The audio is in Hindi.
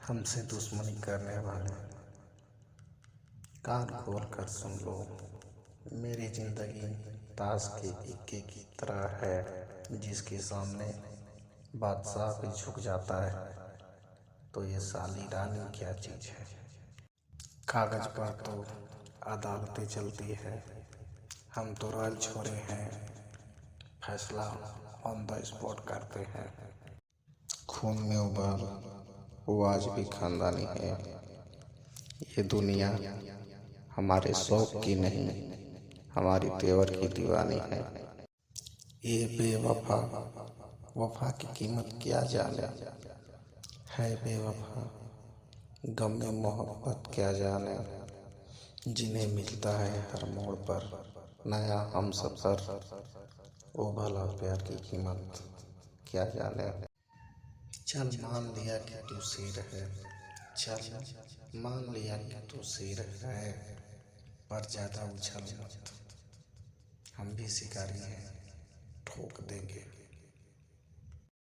हमसे दुश्मनी करने वाले कान खोल कर सुन लो। मेरी जिंदगी ताश के इक्के की तरह है, जिसके सामने बादशाह भी झुक जाता है। तो ये साली रानी क्या चीज है। कागज पर तो अदालतें चलती है, हम तो रॉयल छोरे हैं, फैसला ऑन द स्पॉट करते हैं। खून में उबाल वो आज भी खानदानी है। ये दुनिया हमारे शौक की नहीं, हमारी तेवर की दीवानी है। ये बेवफा वफा की कीमत क्या जाने, है बेवफा गम में मोहब्बत क्या जाने। जिन्हें मिलता है हर मोड़ पर नया हमसफर, ओ भला प्यार की कीमत क्या जाने। चल मान लिया कि तू शेर है, चल मान लिया कि तू शेर है, पर ज्यादा उछल मत, हम भी शिकारी हैं, ठोक देंगे।